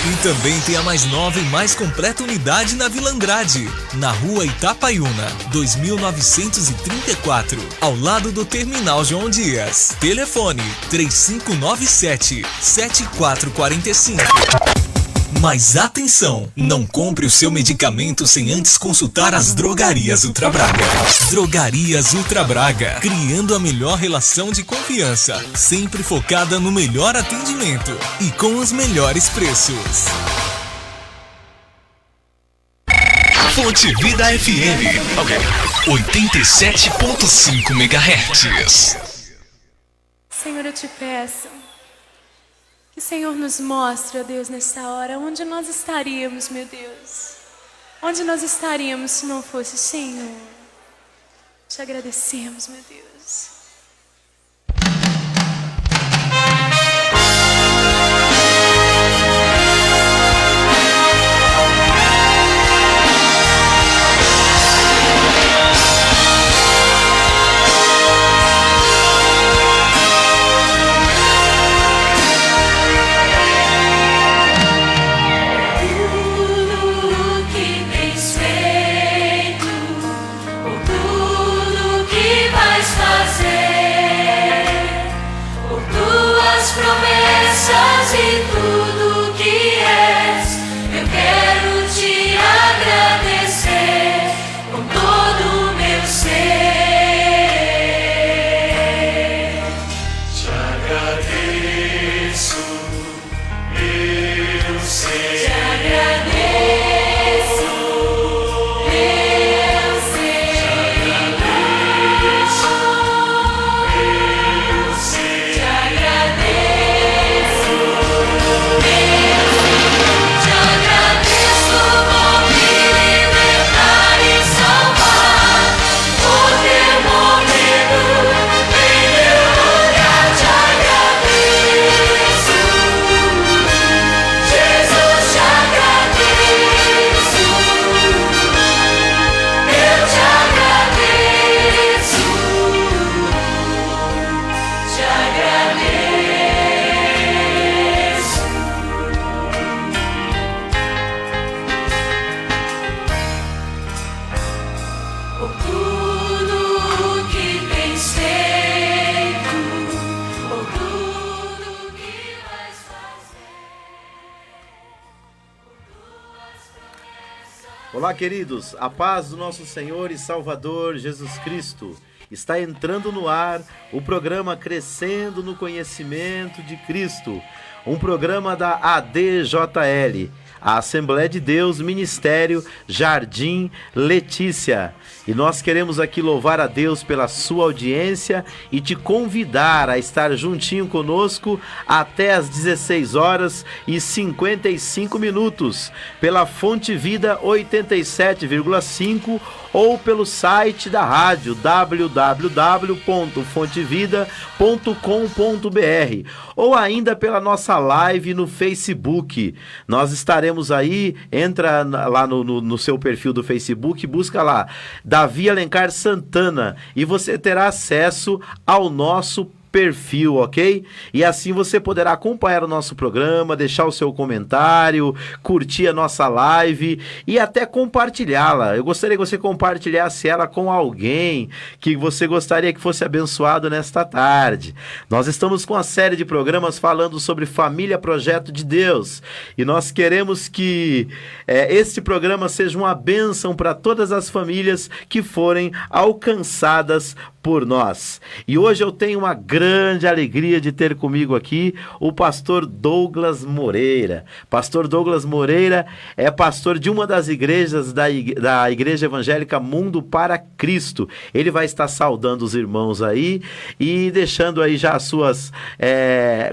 E também tem a mais nova e mais completa unidade na Vila Andrade, na rua Itapaiuna, 2934, ao lado do Terminal João Dias. Telefone 3597-7445. Mas atenção, não compre o seu medicamento sem antes consultar as Drogarias Ultra Braga. Drogarias Ultra Braga, criando a melhor relação de confiança, sempre focada no melhor atendimento e com os melhores preços. Fonte Vida FM, 87.5 MHz. Senhor, eu te peço que o Senhor nos mostre, ó Deus, nessa hora, onde nós estaríamos, meu Deus. Onde nós estaríamos se não fosse o Senhor. Te agradecemos, meu Deus. Olá, queridos, a paz do nosso Senhor e Salvador Jesus Cristo. Está entrando no ar o programa Crescendo no Conhecimento de Cristo, um programa da ADJL, a Assembleia de Deus Ministério Jardim Letícia. E nós queremos aqui louvar a Deus pela sua audiência e te convidar a estar juntinho conosco até às 16h55 pela Fonte Vida 87,5 ou pelo site da rádio www.fontevida.com.br ou ainda pela nossa live no Facebook. Nós estaremos aí, entra lá no seu perfil do Facebook, busca lá Davi Alencar Santana e você terá acesso ao nosso perfil, ok? E assim você poderá acompanhar o nosso programa, deixar o seu comentário, curtir a nossa live e até compartilhá-la. Eu gostaria que você compartilhasse ela com alguém que você gostaria que fosse abençoado nesta tarde. Nós estamos com a série de programas falando sobre Família Projeto de Deus e nós queremos que este programa seja uma bênção para todas as famílias que forem alcançadas por nós. E hoje eu tenho uma grande alegria de ter comigo aqui o pastor Douglas Moreira. Pastor Douglas Moreira é pastor de uma das igrejas da Igreja Evangélica Mundo para Cristo. Ele vai estar saudando os irmãos aí e deixando aí já as suas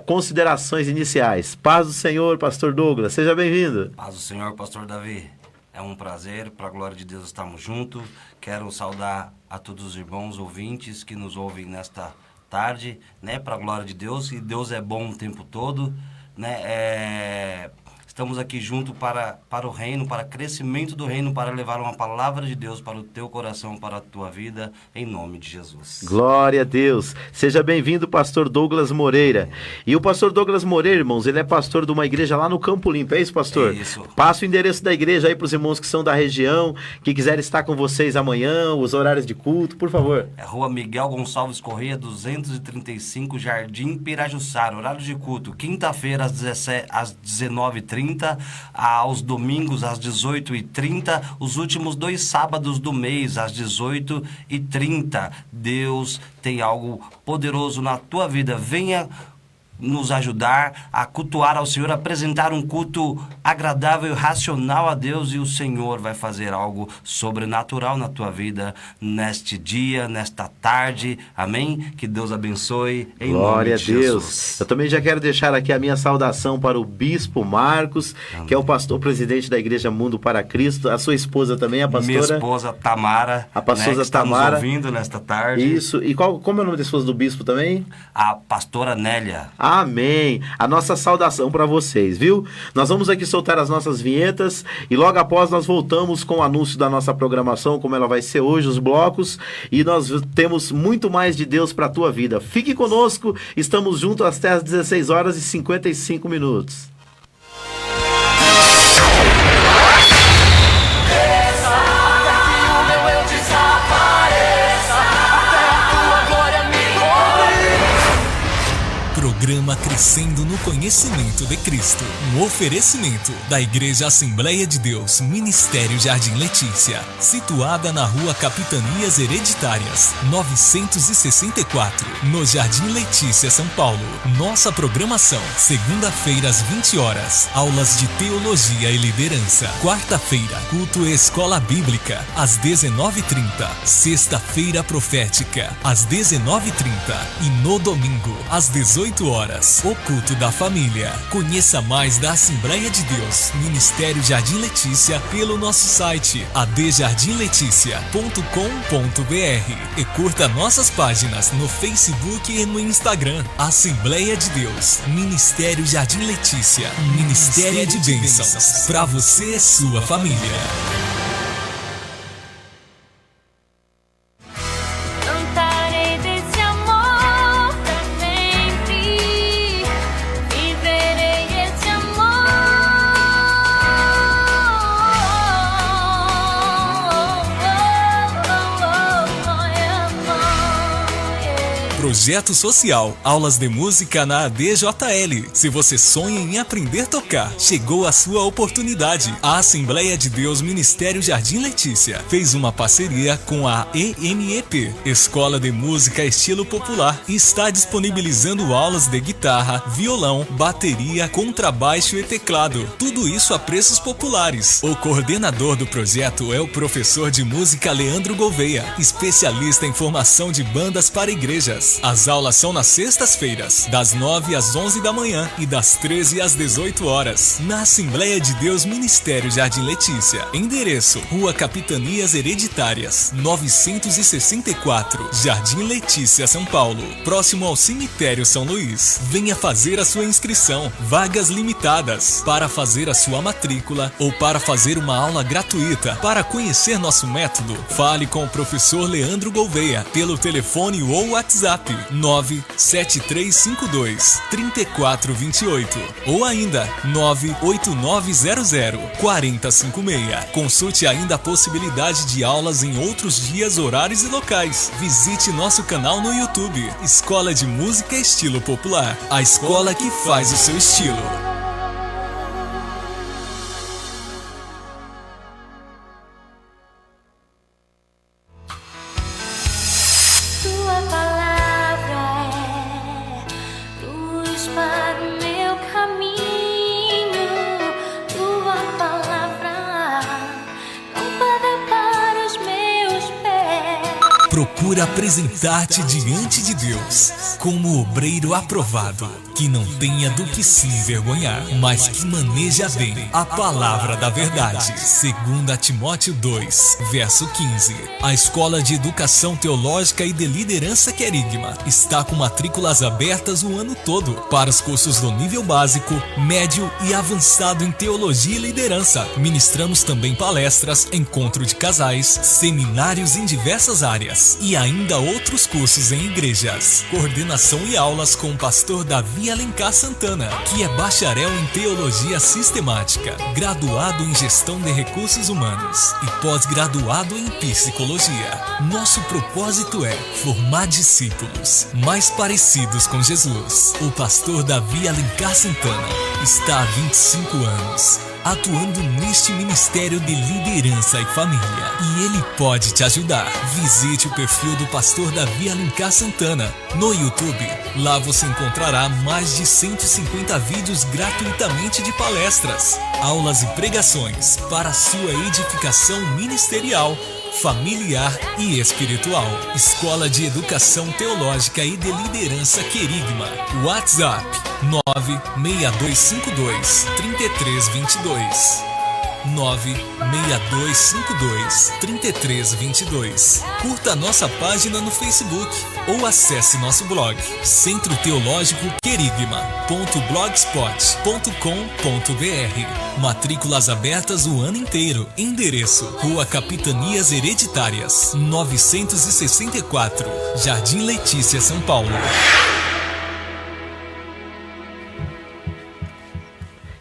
considerações iniciais. Paz do Senhor, pastor Douglas. Seja bem-vindo. Paz do Senhor, pastor Davi. É um prazer, para a glória de Deus estamos juntos. Quero saudar a todos os irmãos ouvintes que nos ouvem nesta tarde, né? Para a glória de Deus, e Deus é bom o tempo todo, né? Estamos aqui junto para o reino, para crescimento do reino, para levar uma palavra de Deus para o teu coração, para a tua vida, em nome de Jesus. Glória a Deus. Seja bem-vindo, pastor Douglas Moreira. E o pastor Douglas Moreira, irmãos, ele é pastor de uma igreja lá no Campo Limpo. É isso, pastor? É isso. Passa o endereço da igreja aí para os irmãos que são da região, que quiserem estar com vocês amanhã, os horários de culto, por favor. É Rua Miguel Gonçalves Correia, 235, Jardim Pirajussara. Horário de culto, quinta-feira às 19h30, aos domingos às 18h30, os últimos 2 sábados do mês às 18h30. Deus tem algo poderoso na tua vida. Venha nos ajudar a cultuar ao Senhor, apresentar um culto agradável e racional a Deus, e o Senhor vai fazer algo sobrenatural na tua vida neste dia, nesta tarde. Amém? Que Deus abençoe em Glória nome de a Deus. Jesus. Eu também já quero deixar aqui a minha saudação para o Bispo Marcos, Amém. que é o pastor presidente da Igreja Mundo para Cristo. A sua esposa também, a pastora? Minha esposa Tamara, A pastora que está Tamara. nos ouvindo nesta tarde. Isso. E como é o nome da esposa do bispo também? A pastora Nélia. Amém. A nossa saudação para vocês, viu? Nós vamos aqui soltar as nossas vinhetas e logo após nós voltamos com o anúncio da nossa programação, como ela vai ser hoje, os blocos, e nós temos muito mais de Deus para a tua vida. Fique conosco, estamos juntos até às 16h55. Programa Crescendo no Conhecimento de Cristo. Um oferecimento da Igreja Assembleia de Deus, Ministério Jardim Letícia, situada na Rua Capitanias Hereditárias, 964, no Jardim Letícia, São Paulo. Nossa programação: segunda-feira às 20 horas, aulas de teologia e liderança. Quarta-feira, culto e escola bíblica, às 19h30. Sexta-feira profética, às 19h30. E no domingo, às 18 horas, o culto da família. Conheça mais da Assembleia de Deus, Ministério Jardim Letícia, pelo nosso site adjardimleticia.com.br e curta nossas páginas no Facebook e no Instagram. Assembleia de Deus, Ministério Jardim Letícia, Ministério de bênçãos para você e sua família. Cantarei desse amor pra sempre, viverei esse amor. Projeto Social, aulas de música na ADJL. Se você sonha em aprender a tocar, chegou a sua oportunidade. A Assembleia de Deus Ministério Jardim Letícia fez uma parceria com a EMEP, Escola de Música Estilo Popular, e está disponibilizando aulas de guitarra, violão, bateria, contrabaixo e teclado. Tudo isso a preços populares. O coordenador do projeto é o professor de música Leandro Gouveia, especialista em formação de bandas para igrejas. As aulas são nas sextas-feiras, das 9 às 11 da manhã e das 13 às 18 horas, na Assembleia de Deus Ministério Jardim Letícia. Endereço: Rua Capitanias Hereditárias, 964, Jardim Letícia, São Paulo, próximo ao Cemitério São Luís. Venha fazer a sua inscrição, vagas limitadas. Para fazer a sua matrícula ou para fazer uma aula gratuita, para conhecer nosso método, fale com o professor Leandro Gouveia pelo telefone ou WhatsApp 97352-3428 ou ainda 98900-4056. Consulte ainda a possibilidade de aulas em outros dias, horários e locais. Visite nosso canal no YouTube, Escola de Música Estilo Popular, a escola que faz o seu estilo. Tua palavra é luz para o meu caminho. Tua palavra, lâmpada para os meus pés. Procure por apresentar-te diante de Deus como obreiro aprovado, que não tenha do que se envergonhar, mas que maneja bem a palavra da verdade. 2 Timóteo 2, verso 15. A Escola de Educação Teológica e de Liderança Querigma está com matrículas abertas o ano todo para os cursos do nível básico, médio e avançado em Teologia e Liderança. Ministramos também palestras, encontro de casais, seminários em diversas áreas e ainda outros cursos em igrejas. Coordenação e aulas com o pastor Davi Alencar Santana, que é bacharel em Teologia Sistemática, graduado em Gestão de Recursos Humanos e pós-graduado em Psicologia. Nosso propósito é formar discípulos mais parecidos com Jesus. O pastor Davi Alencar Santana está há 25 anos atuando neste ministério de liderança e família, e ele pode te ajudar. Visite o perfil do pastor Davi Alencar Santana no YouTube. Lá você encontrará mais de 150 vídeos gratuitamente de palestras, aulas e pregações para a sua edificação ministerial, familiar e espiritual. Escola de Educação Teológica e de Liderança Querigma. WhatsApp 96252-3322. 96252-3322. Curta nossa página no Facebook ou acesse nosso blog Centro Teológico Querigma.blogspot.com.br. Matrículas abertas o ano inteiro. Endereço: Rua Capitanias Hereditárias, 964, Jardim Letícia, São Paulo.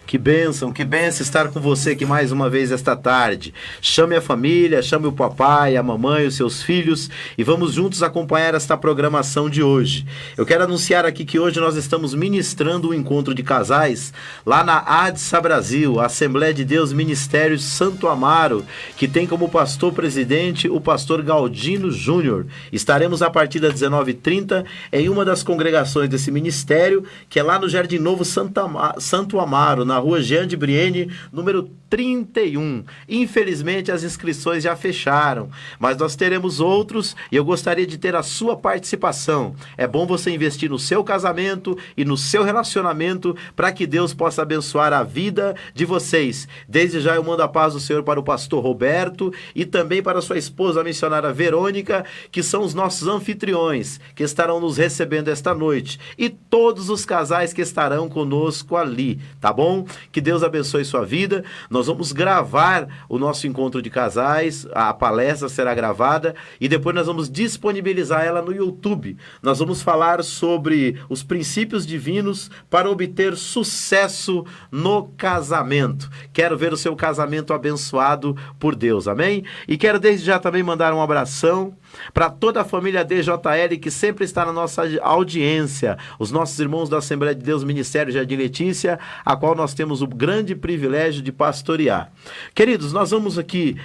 Que bênção estar com você aqui mais uma vez esta tarde. Chame a família, chame o papai, a mamãe, os seus filhos e vamos juntos acompanhar esta programação de hoje. Eu quero anunciar aqui que hoje nós estamos ministrando um encontro de casais lá na ADSA Brasil, a Assembleia de Deus Ministério Santo Amaro, que tem como pastor presidente o pastor Galdino Júnior. Estaremos a partir das 19h30 em uma das congregações desse ministério, que é lá no Jardim Novo Santo Amaro, na Rua Jean de Brienne, número 31. Infelizmente as inscrições já fecharam, mas nós teremos outros e eu gostaria de ter a sua participação. É bom você investir no seu casamento e no seu relacionamento para que Deus possa abençoar a vida de vocês. Desde já eu mando a paz do Senhor para o pastor Roberto e também para sua esposa, a missionária Verônica, que são os nossos anfitriões, que estarão nos recebendo esta noite, e todos os casais que estarão conosco ali, tá bom? Que Deus abençoe sua vida. Nós vamos gravar o nosso encontro de casais, a palestra será gravada e depois nós vamos disponibilizar ela no YouTube. Nós vamos falar sobre os princípios divinos para obter sucesso no casamento. Quero ver o seu casamento abençoado por Deus, amém? E quero desde já também mandar um abração para toda a família DJL que sempre está na nossa audiência, os nossos irmãos da Assembleia de Deus Ministério Jardim Letícia, a qual nós temos o grande privilégio de pastorear. Queridos, nós vamos aqui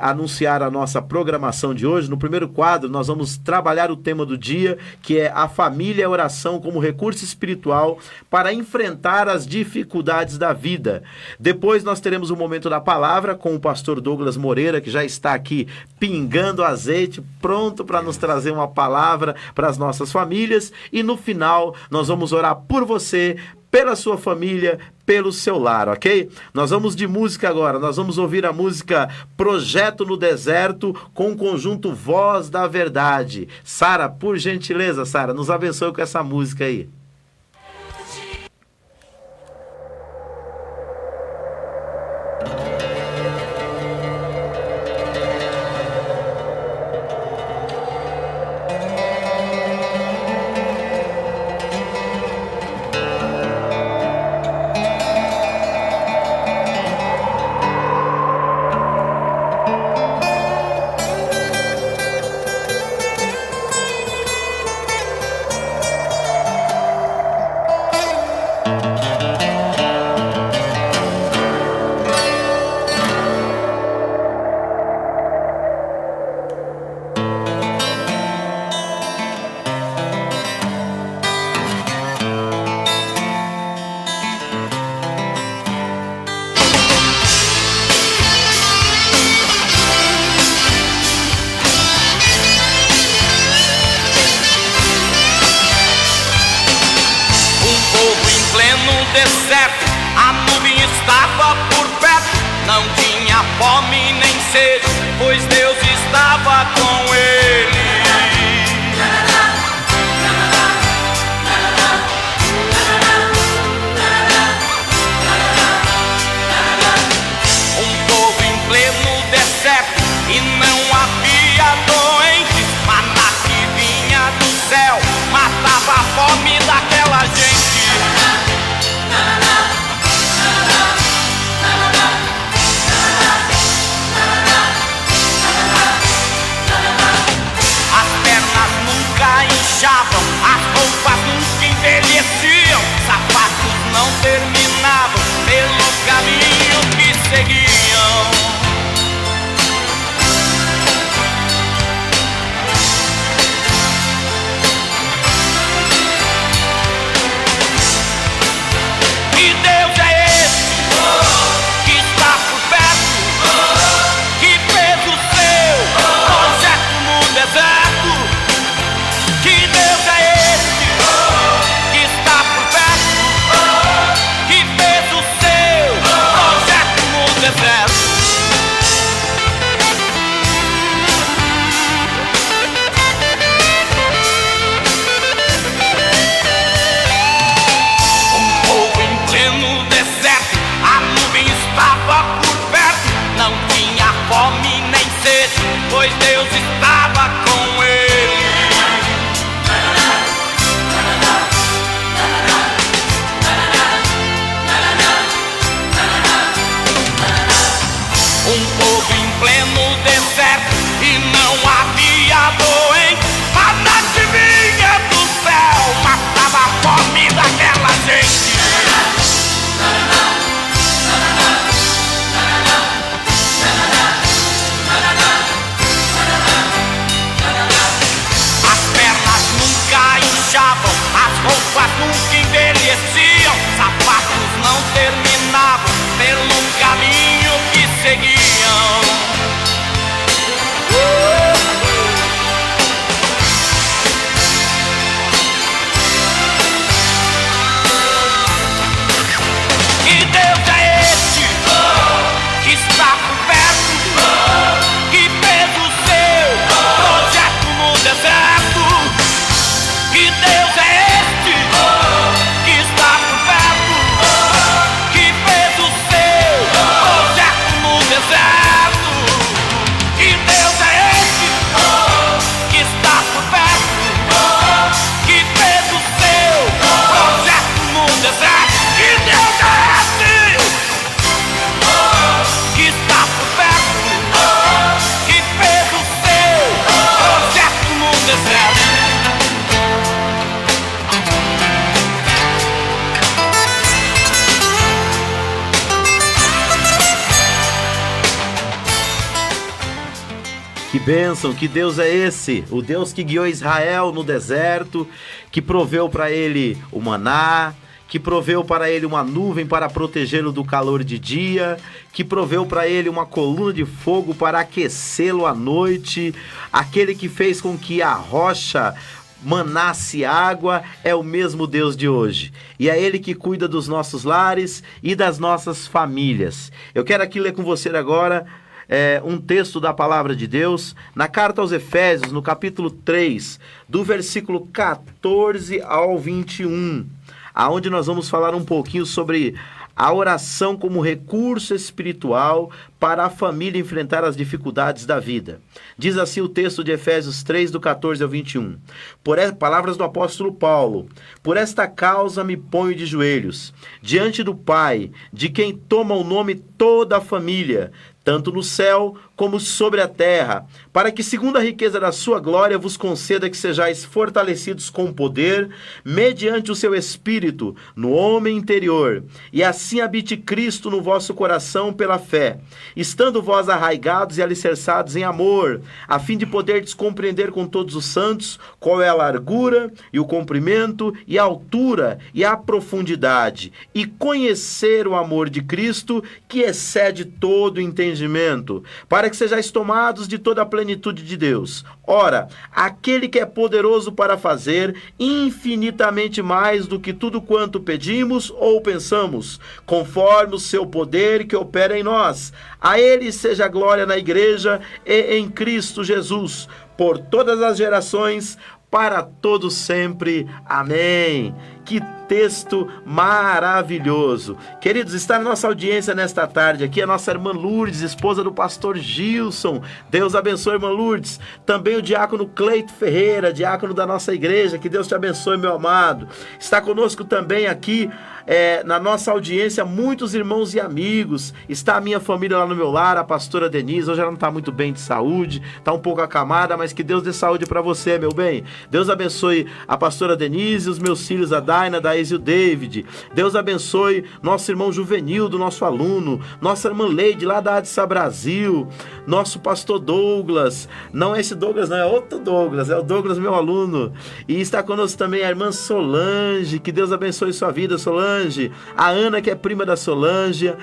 anunciar a nossa programação de hoje. No primeiro quadro, nós vamos trabalhar o tema do dia, que é a família e a oração como recurso espiritual para enfrentar as dificuldades da vida. Depois nós teremos o momento da palavra com o pastor Douglas Moreira, que já está aqui pingando azeite, pronto para nos trazer uma palavra para as nossas famílias. E no final, nós vamos orar por você, pela sua família, pelo seu lar, ok? Nós vamos de música agora, nós vamos ouvir a música Projeto no Deserto com o conjunto Voz da Verdade. Sara, por gentileza, Sara, nos abençoe com essa música aí. sede, pois Deus estava com ele. Um povo em pleno deserto e não havia doentes, maná que vinha do céu matava a fome daquela gente. Inchavam, as roupas nunca envelheciam, sapatos não terminavam pelo caminho que seguiam. Que Deus é esse que está por perto, que fez o seu projeto no deserto? Que Deus é esse que está por perto, que fez o seu projeto no deserto? Um povo em pleno deserto, a nuvem estava por perto, não tinha fome nem sede, pois Deus estava com ele. Um povo em pleno deserto e não havia doente, maná que vinha do céu matava a fome daquela gente. As pernas nunca inchavam, as roupas nunca envelheciam, sapatos não terminavam pelo caminho que seguiam. Que Deus é esse que está por perto, que fez o seu projeto no deserto? Que Deus é esse que está por perto, que fez o seu projeto no deserto? Que Deus é esse que está por perto, que fez o seu projeto no deserto? Que Deus é esse que está por perto, que fez o seu projeto no deserto? Que bênção, que Deus é esse? O Deus que guiou Israel no deserto, que proveu para ele o maná, que proveu para ele uma nuvem para protegê-lo do calor de dia, que proveu para ele uma coluna de fogo para aquecê-lo à noite, aquele que fez com que a rocha manasse água, é o mesmo Deus de hoje. E é Ele que cuida dos nossos lares e das nossas famílias. Eu quero aqui ler com você agora um texto da palavra de Deus, na carta aos Efésios, no capítulo 3, do versículo 14 ao 21, aonde nós vamos falar um pouquinho sobre a oração como recurso espiritual para a família enfrentar as dificuldades da vida. Diz assim o texto de Efésios 3, do 14 ao 21. Palavras do apóstolo Paulo. Por esta causa me ponho de joelhos, diante do Pai, de quem toma o nome toda a família, tanto no céu como sobre a terra, para que, segundo a riqueza da sua glória, vos conceda que sejais fortalecidos com poder, mediante o seu Espírito, no homem interior, e assim habite Cristo no vosso coração pela fé, estando vós arraigados e alicerçados em amor, a fim de poderdes compreender com todos os santos qual é a largura, e o comprimento, e a altura, e a profundidade, e conhecer o amor de Cristo, que excede todo entendimento, entendimento, para que sejais tomados de toda a plenitude de Deus. Ora, aquele que é poderoso para fazer infinitamente mais do que tudo quanto pedimos ou pensamos, conforme o seu poder que opera em nós. A ele seja a glória na igreja e em Cristo Jesus, por todas as gerações, para todos sempre. Amém. Que texto maravilhoso. Queridos, está na nossa audiência nesta tarde aqui a nossa irmã Lourdes, esposa do pastor Gilson. Deus abençoe, irmã Lourdes. Também o diácono Cleito Ferreira, diácono da nossa igreja. Que Deus te abençoe, meu amado. Está conosco também aqui na nossa audiência muitos irmãos e amigos. Está a minha família lá no meu lar, a pastora Denise. Hoje ela não está muito bem de saúde, está um pouco acamada, mas que Deus dê saúde para você, meu bem. Deus abençoe a pastora Denise, os meus filhos, a Daina, da e o David. Deus abençoe nosso irmão Juvenil, do nosso aluno, nossa irmã Leide, lá da Adsa Brasil, nosso pastor Douglas. Não é esse Douglas, não, é outro Douglas, é o Douglas, meu aluno. E está conosco também a irmã Solange. Que Deus abençoe sua vida, Solange. A Ana, que é prima da Solange.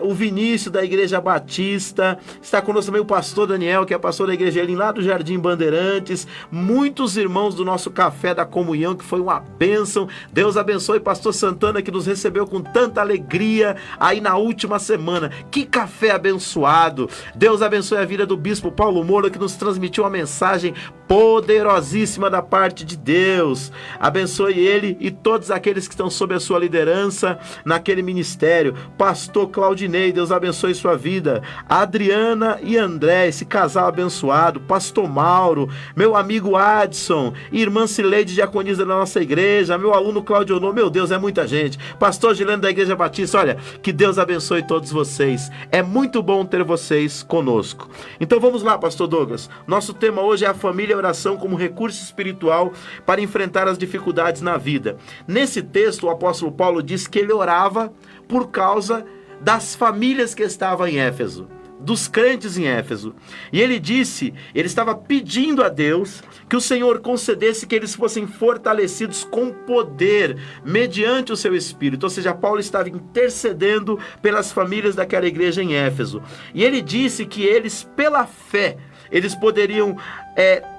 O Vinícius, da Igreja Batista. Está conosco também o pastor Daniel, que é pastor da Igreja Elim, lá do Jardim Bandeirantes. Muitos irmãos do nosso Café da Comunhão, que foi uma bênção. Deus abençoe pastor Santana, que nos recebeu com tanta alegria aí na última semana. Que café abençoado. Deus abençoe a vida do bispo Paulo Moura, que nos transmitiu uma mensagem poderosíssima da parte de Deus. Abençoe ele e todos aqueles que estão sob a sua liderança naquele ministério. Pastor Claudinei, Deus abençoe sua vida. Adriana e André, esse casal abençoado. Pastor Mauro, meu amigo Adson, irmã Cileide, diaconisa da nossa igreja, meu aluno Claudio, meu Deus, é muita gente. Pastor Gileno da Igreja Batista, olha, que Deus abençoe todos vocês. É muito bom ter vocês conosco. Então vamos lá, pastor Douglas. Nosso tema hoje é a família e a oração como recurso espiritual para enfrentar as dificuldades na vida. Nesse texto, o apóstolo Paulo diz que ele orava por causa das famílias que estavam em Éfeso, dos crentes em Éfeso. E ele disse, ele estava pedindo a Deus que o Senhor concedesse que eles fossem fortalecidos com poder, mediante o seu Espírito. Ou seja, Paulo estava intercedendo pelas famílias daquela igreja em Éfeso. E ele disse que eles, pela fé, eles poderiam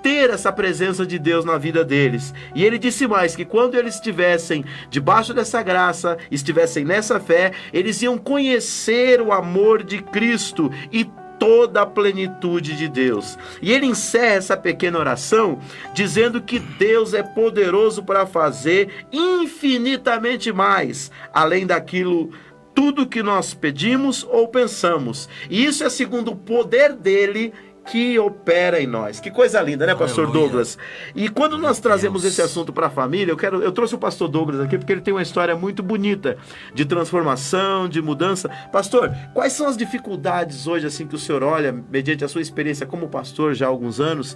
ter essa presença de Deus na vida deles. E ele disse mais, que quando eles estivessem debaixo dessa graça, estivessem nessa fé, eles iam conhecer o amor de Cristo e toda a plenitude de Deus. E ele encerra essa pequena oração dizendo que Deus é poderoso para fazer infinitamente mais, além daquilo tudo que nós pedimos ou pensamos. E isso é segundo o poder dele que opera em nós. Que coisa linda, né, pastor Douglas? E quando nós trazemos esse assunto para a família, eu trouxe o pastor Douglas aqui porque ele tem uma história muito bonita de transformação, de mudança. Pastor, quais são as dificuldades hoje, assim, que o senhor olha, mediante a sua experiência como pastor já há alguns anos,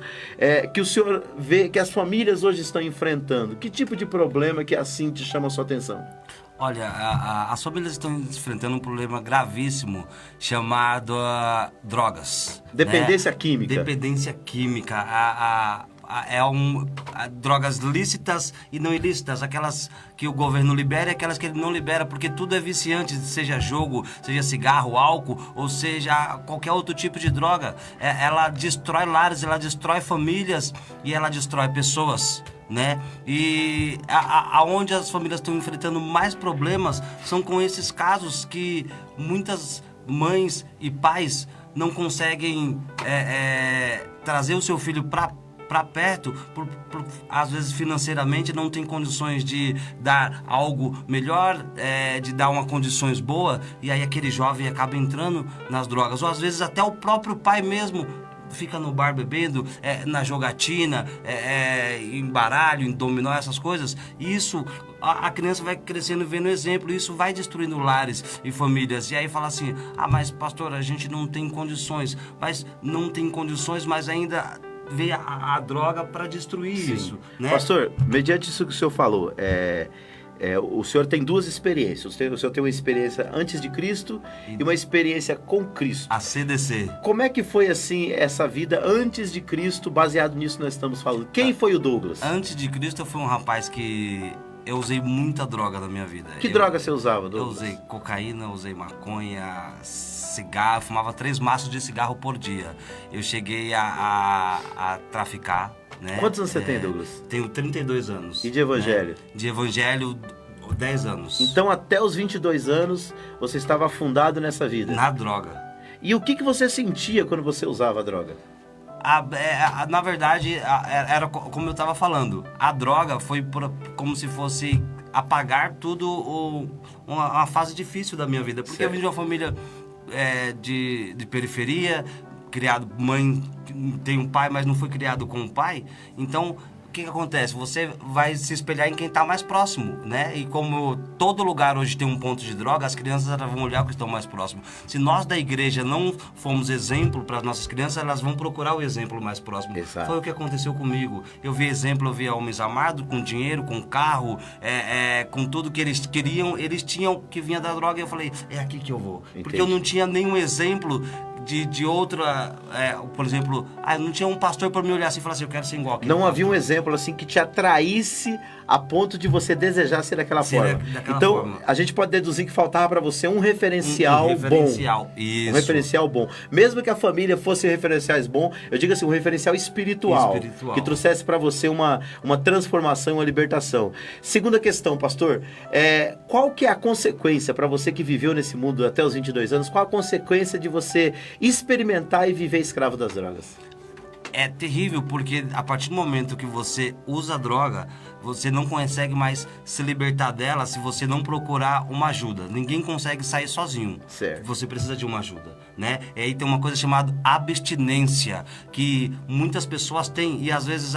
que o senhor vê que as famílias hoje estão enfrentando? Que tipo de problema que assim te chama a sua atenção? Olha, as famílias estão enfrentando um problema gravíssimo chamado drogas. Dependência química. Dependência química. Drogas lícitas e não ilícitas, aquelas que o governo libera e aquelas que ele não libera, porque tudo é viciante, seja jogo, seja cigarro, álcool, ou seja qualquer outro tipo de droga. Ela destrói lares, ela destrói famílias e ela destrói pessoas, né? E aonde as famílias estão enfrentando mais problemas são com esses casos que muitas mães e pais não conseguem trazer o seu filho para perto, às vezes financeiramente não tem condições de dar algo melhor, de dar uma condições boas, e aí aquele jovem acaba entrando nas drogas, ou às vezes até o próprio pai mesmo fica no bar bebendo, na jogatina, em baralho, em dominó, essas coisas. E isso, a criança vai crescendo vendo exemplo, e isso vai destruindo lares e famílias. E aí fala assim, mas pastor, a gente não tem condições. Mas não tem condições, mas ainda vê a droga para destruir. Sim. Isso, né? Pastor, mediante isso que o senhor falou, o senhor tem duas experiências. O senhor tem uma experiência antes de Cristo e uma experiência com Cristo. A CDC. Como é que foi assim essa vida antes de Cristo, baseado nisso que nós estamos falando? Quem foi o Douglas? Antes de Cristo eu fui um rapaz que Eu usei muita droga na minha vida. Que droga você usava, Eu Douglas? usei cocaína, usei maconha, cigarro, fumava 3 maços de cigarro por dia. Eu cheguei a traficar, né? Quantos anos você tem, Douglas? Tenho 32 anos. E de evangelho? Né? De evangelho, 10 anos. Então, até os 22 anos, você estava afundado nessa vida. Na droga. E o que você sentia quando você usava a droga? Na verdade, era como eu estava falando. A droga foi como se fosse apagar tudo uma fase difícil da minha vida. Porque eu vim de uma família de periferia, criado, mãe tem um pai, mas não foi criado com um pai. Então, o que acontece? Você vai se espelhar em quem está mais próximo, né? E como todo lugar hoje tem um ponto de droga, as crianças elas vão olhar o que estão mais próximo. Se nós da igreja não fomos exemplo para as nossas crianças, elas vão procurar o exemplo mais próximo. Exato. Foi o que aconteceu comigo. Eu vi exemplo, eu vi homens amados com dinheiro, com carro, com tudo que eles queriam, eles tinham que vinha da droga e eu falei, é aqui que eu vou. Entendi. Porque eu não tinha nenhum exemplo de outra, por exemplo, eu não tinha um pastor para me olhar assim e falar assim, eu quero ser igual aquele Não havia um pastor. exemplo assim que te atraísse a ponto de você desejar ser daquela forma. daquela Então, forma. a gente pode deduzir que faltava para você um referencial, Um referencial, bom. isso. Um referencial bom. Mesmo que a família fosse referenciais bom, eu digo assim, um referencial espiritual. Que trouxesse para você uma transformação, uma libertação. Segunda questão, pastor, qual que é a consequência para você que viveu nesse mundo até os 22 anos, qual a consequência de você experimentar e viver escravo das drogas? É terrível porque a partir do momento que você usa a droga, você não consegue mais se libertar dela se você não procurar uma ajuda. Ninguém consegue sair sozinho. Certo. Você precisa de uma ajuda, né? E aí tem uma coisa chamada abstinência, que muitas pessoas têm e às vezes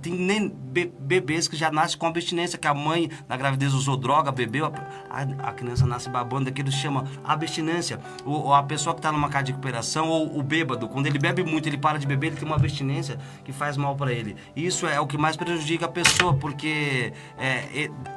tem bebês que já nascem com abstinência, que a mãe na gravidez usou droga, bebeu, a criança nasce babando, aquilo se chama abstinência. Ou a pessoa que está numa casa de recuperação, ou o bêbado, quando ele bebe muito, ele para de beber, ele tem uma abstinência que faz mal para ele. Isso é o que mais prejudica a pessoa, porque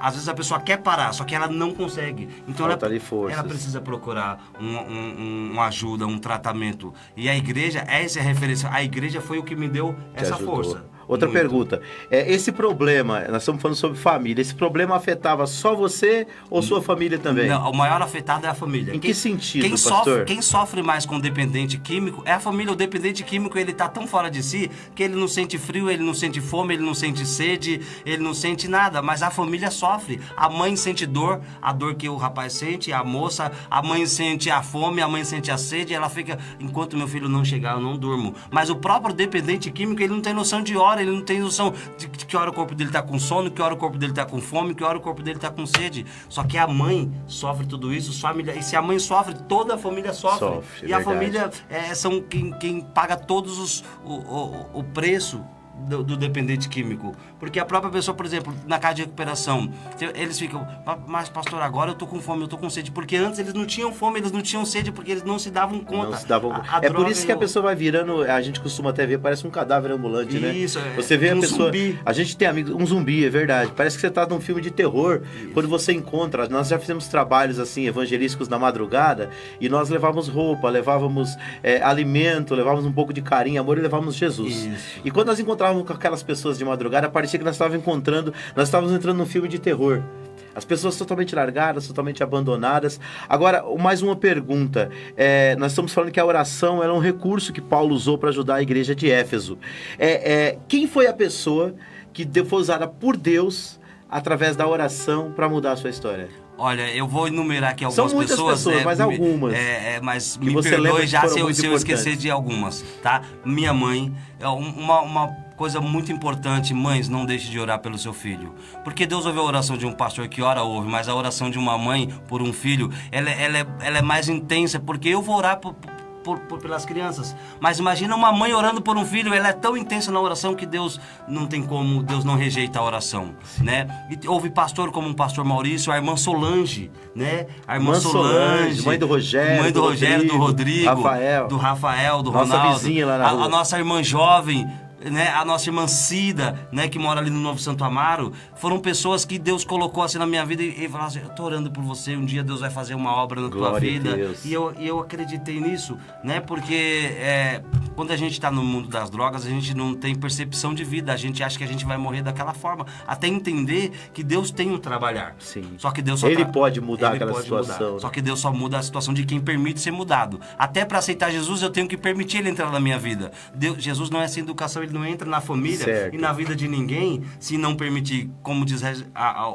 às vezes a pessoa quer parar, só que ela não consegue. Então ela precisa procurar uma ajuda, um tratamento. E a igreja é essa referência. A igreja foi o que me deu essa força. Outra Muito. pergunta. Esse problema, nós estamos falando sobre família, esse problema afetava só você ou sua família também? Não, o maior afetado é a família. Em que sentido, pastor? Quem sofre mais com dependente químico é a família. O dependente químico, ele tá tão fora de si que ele não sente frio, ele não sente fome, ele não sente sede, ele não sente nada. Mas a família sofre. A mãe sente dor, a dor que o rapaz sente, a moça, a mãe sente a fome, a mãe sente a sede, ela fica, enquanto meu filho não chegar, eu não durmo. Mas o próprio dependente químico, ele não tem noção de hora, ele não tem noção de que hora o corpo dele tá com sono, que hora o corpo dele tá com fome, que hora o corpo dele tá com sede. Só que a mãe sofre tudo isso, e se a mãe sofre, toda a família sofre. E a família são quem paga todos o preço do dependente químico. Porque a própria pessoa, por exemplo, na casa de recuperação, eles ficam, mas pastor, agora eu tô com fome, eu tô com sede. Porque antes eles não tinham fome, eles não tinham sede, porque eles não se davam conta. Não se davam... É por isso que a pessoa vai virando, a gente costuma até ver, parece um cadáver ambulante, né? Isso, você vê a pessoa... Zumbi. A gente tem amigos, um zumbi, é verdade. Parece que você tá num filme de terror. Isso. Quando você encontra, nós já fizemos trabalhos assim, evangelísticos na madrugada, e nós levávamos roupa, levávamos alimento, levávamos um pouco de carinho, amor, e levávamos Jesus. Isso. E quando nós encontrávamos com aquelas pessoas de madrugada, parecia que nós estávamos entrando num filme de terror. As pessoas totalmente largadas, totalmente abandonadas. Agora, mais uma pergunta. Nós estamos falando que a oração era um recurso que Paulo usou para ajudar a igreja de Éfeso. Quem foi a pessoa que foi usada por Deus através da oração para mudar a sua história? Olha, eu vou enumerar aqui algumas pessoas. São muitas pessoas, mas algumas. Mas me perdoe já se eu esquecer de algumas, tá? Minha mãe, uma coisa muito importante, mães, não deixe de orar pelo seu filho. Porque Deus ouve a oração de um pastor que ora, ouve, mas a oração de uma mãe por um filho, ela é mais intensa, porque eu vou orar pelas crianças. Mas imagina uma mãe orando por um filho, ela é tão intensa na oração que Deus não tem como, Deus não rejeita a oração, né? E houve pastor como o pastor Maurício, a irmã Solange, né? A irmã Solange, mãe do Rogério, do Rodrigo, do Rafael, do nossa Ronaldo, vizinha lá na rua. A nossa irmã jovem, né, a nossa irmã Cida, né, que mora ali no Novo Santo Amaro, foram pessoas que Deus colocou assim na minha vida e falaram assim, eu tô orando por você, um dia Deus vai fazer uma obra na tua vida. E eu acreditei nisso, né, porque quando a gente está no mundo das drogas, a gente não tem percepção de vida, a gente acha que a gente vai morrer daquela forma, até entender que Deus tem o trabalhar. Sim. Só que Deus só Ele pode mudar aquela situação. Mudar. Só que Deus só muda a situação de quem permite ser mudado. Até para aceitar Jesus, eu tenho que permitir ele entrar na minha vida. Jesus não é sem educação, ele não entra na família certo. e na vida de ninguém se não permitir, como diz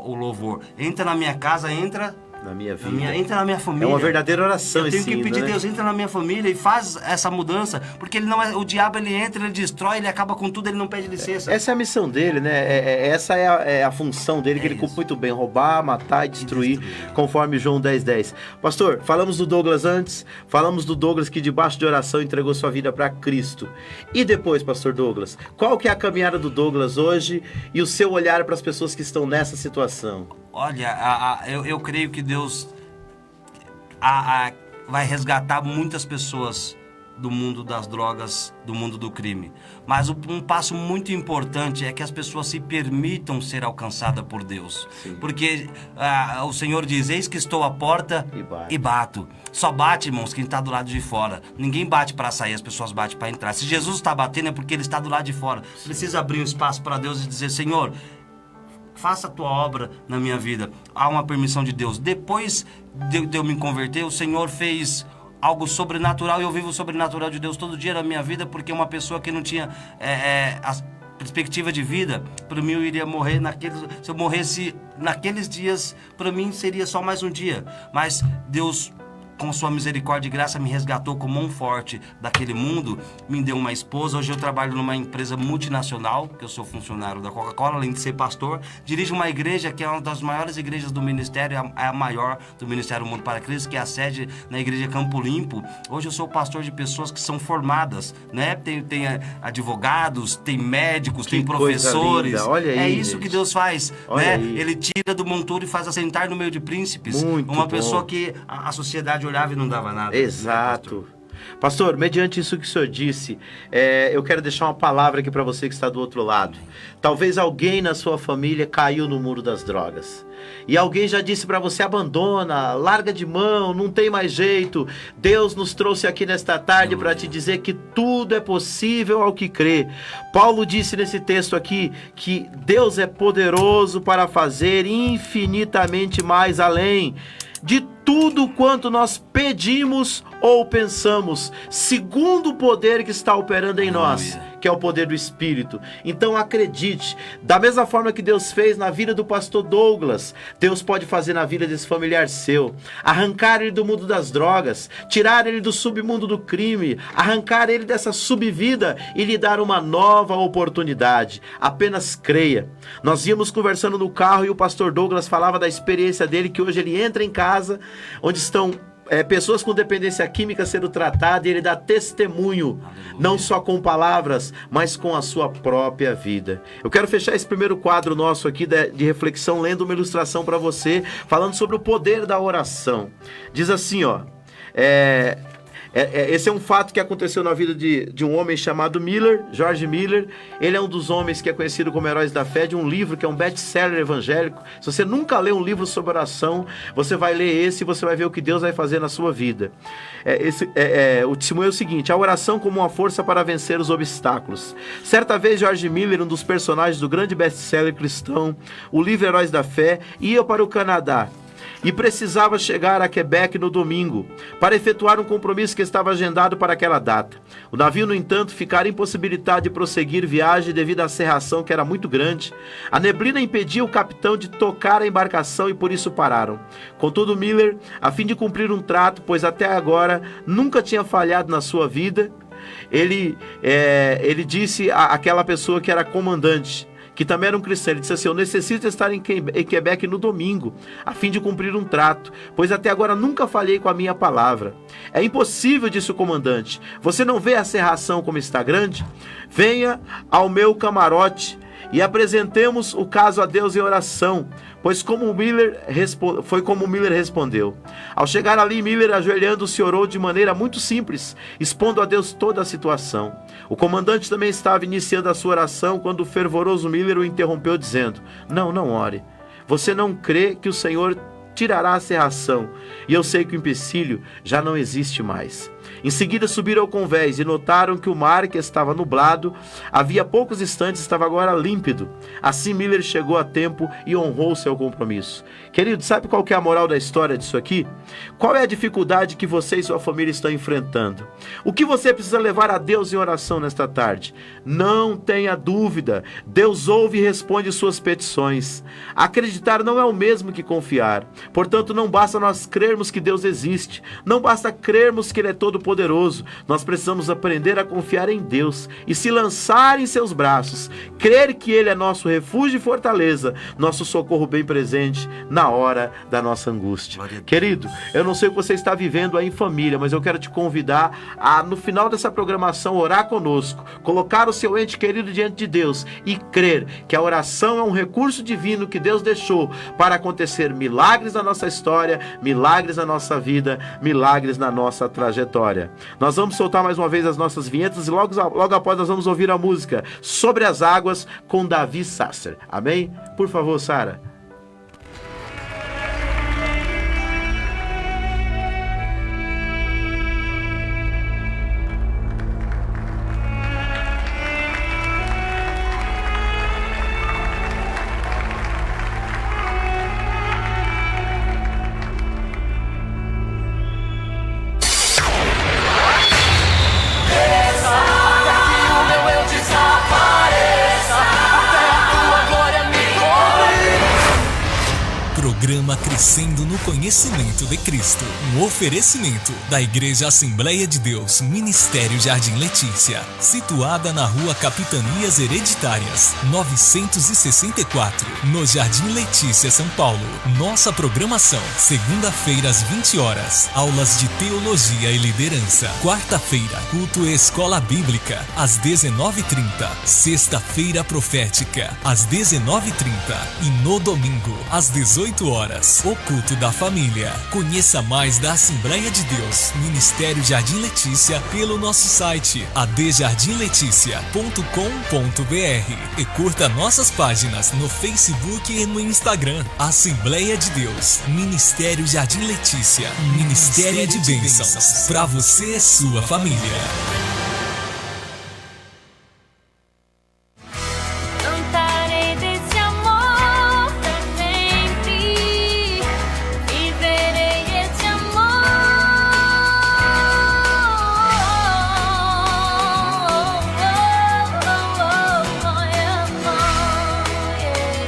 o louvor. Entra na minha casa, entra na minha vida. Entra na minha família. É uma verdadeira oração. Eu tenho que pedir, né? Deus, entra na minha família e faz essa mudança, porque ele não é, o diabo, ele entra, ele destrói, ele acaba com tudo, ele não pede licença. Essa é a missão dele, né? Essa é a função dele, que ele cumpre muito bem: roubar, matar e destruir, conforme João 10:10. Pastor, falamos do Douglas antes, falamos do Douglas que debaixo de oração entregou sua vida para Cristo. E depois, pastor Douglas, qual que é a caminhada do Douglas hoje e o seu olhar para as pessoas que estão nessa situação? Olha, eu creio que Deus vai resgatar muitas pessoas do mundo das drogas, do mundo do crime. Mas um passo muito importante é que as pessoas se permitam ser alcançadas por Deus. Sim. Porque o Senhor diz: eis que estou à porta e bato. Só bate, irmãos, quem está do lado de fora. Ninguém bate para sair, as pessoas batem para entrar. Se Jesus está batendo é porque Ele está do lado de fora. Sim. Precisa abrir um espaço para Deus e dizer: Senhor, faça a tua obra na minha vida. Há uma permissão de Deus. Depois de eu me converter, o Senhor fez algo sobrenatural, e eu vivo o sobrenatural de Deus todo dia na minha vida, porque uma pessoa que não tinha a perspectiva de vida, para mim eu iria morrer se eu morresse naqueles dias, para mim seria só mais um dia. Mas Deus, com sua misericórdia e graça, me resgatou como um forte daquele mundo, me deu uma esposa. Hoje eu trabalho numa empresa multinacional, que eu sou funcionário da Coca-Cola, além de ser pastor. Dirijo uma igreja que é uma das maiores igrejas do ministério, é a maior do Ministério Mundo para Cristo, que é a sede na igreja Campo Limpo. Hoje eu sou pastor de pessoas que são formadas, né? Tem advogados, tem médicos, tem professores. Olha aí, isso que Deus faz, né? Ele tira do monturo e faz assentar no meio de príncipes. Muito uma bom. Pessoa que a sociedade olhava e não dava nada. Exato. Pastor, mediante isso que o senhor disse, eu quero deixar uma palavra aqui para você que está do outro lado. Talvez alguém na sua família caiu no muro das drogas. E alguém já disse para você: abandona, larga de mão, não tem mais jeito. Deus nos trouxe aqui nesta tarde para te dizer que tudo é possível ao que crê. Paulo disse nesse texto aqui que Deus é poderoso para fazer infinitamente mais além de tudo quanto nós pedimos ou pensamos, segundo o poder que está operando em nós, que é o poder do Espírito. Então acredite, da mesma forma que Deus fez na vida do pastor Douglas, Deus pode fazer na vida desse familiar seu. Arrancar ele do mundo das drogas, tirar ele do submundo do crime, arrancar ele dessa subvida e lhe dar uma nova oportunidade. Apenas creia. Nós íamos conversando no carro e o pastor Douglas falava da experiência dele, que hoje ele entra em casa onde estão pessoas com dependência química sendo tratadas, e ele dá testemunho, não só com palavras, mas com a sua própria vida. Eu quero fechar esse primeiro quadro nosso aqui de reflexão lendo uma ilustração para você, falando sobre o poder da oração. Diz assim, ó, esse é um fato que aconteceu na vida de um homem chamado Miller, George Miller. Ele é um dos homens que é conhecido como Heróis da Fé, de um livro que é um best-seller evangélico. Se você nunca leu um livro sobre oração, você vai ler esse e você vai ver o que Deus vai fazer na sua vida. O testemunho é o seguinte: a oração como uma força para vencer os obstáculos. Certa vez, George Miller, um dos personagens do grande best-seller cristão, o livro Heróis da Fé, ia para o Canadá e precisava chegar a Quebec no domingo para efetuar um compromisso que estava agendado para aquela data. O navio, no entanto, ficara impossibilitado de prosseguir viagem devido à cerração, que era muito grande. A neblina impedia o capitão de tocar a embarcação e por isso pararam. Contudo, Miller, a fim de cumprir um trato, pois até agora nunca tinha falhado na sua vida, ele disse àquela pessoa que era comandante, que também era um cristão, ele disse assim: eu necessito estar em Quebec no domingo, a fim de cumprir um trato, pois até agora nunca falhei com a minha palavra. É impossível, disse o comandante. Você não vê a serração como está grande? Venha ao meu camarote e apresentemos o caso a Deus em oração, pois foi como Miller respondeu. Ao chegar ali, Miller, ajoelhando-se, orou de maneira muito simples, expondo a Deus toda a situação. O comandante também estava iniciando a sua oração quando o fervoroso Miller o interrompeu, dizendo: não ore. Você não crê que o Senhor tirará a cerração, e eu sei que o empecilho já não existe mais. Em seguida subiram ao convés e notaram que o mar, que estava nublado, havia poucos instantes, estava agora límpido. Assim Miller chegou a tempo e honrou seu compromisso. Querido, sabe qual que é a moral da história disso aqui? Qual é a dificuldade que você e sua família estão enfrentando? O que você precisa levar a Deus em oração nesta tarde? Não tenha dúvida, Deus ouve e responde suas petições. Acreditar não é o mesmo que confiar. Portanto, não basta nós crermos que Deus existe, não basta crermos que Ele é todo-poderoso. Nós precisamos aprender a confiar em Deus e se lançar em seus braços, crer que Ele é nosso refúgio e fortaleza, nosso socorro bem presente na hora da nossa angústia. Querido, eu não sei o que você está vivendo aí em família, mas eu quero te convidar a, no final dessa programação, orar conosco, colocar o seu ente querido diante de Deus e crer que a oração é um recurso divino que Deus deixou para acontecer milagres na nossa história, milagres na nossa vida, milagres na nossa trajetória. Nós vamos soltar mais uma vez as nossas vinhetas e logo após nós vamos ouvir a música Sobre as Águas com Davi Sasser. Amém? Por favor, Sara. Programa Crescendo no Conhecimento de Cristo. Um oferecimento da Igreja Assembleia de Deus, Ministério Jardim Letícia, situada na Rua Capitanias Hereditárias, 964, no Jardim Letícia, São Paulo. Nossa programação: segunda-feira às 20 horas, aulas de teologia e liderança. Quarta-feira, culto e escola bíblica, às 19h30. Sexta-feira profética, às 19h30. E no domingo, às 18 horas, o culto da família. Conheça mais da Assembleia de Deus, Ministério Jardim Letícia, pelo nosso site adjardimleticia.com.br e curta nossas páginas no Facebook e no Instagram. Assembleia de Deus, Ministério Jardim Letícia, Ministério de Bênçãos para você e sua família. Cantarei desse amor pra sempre, viverei esse amor.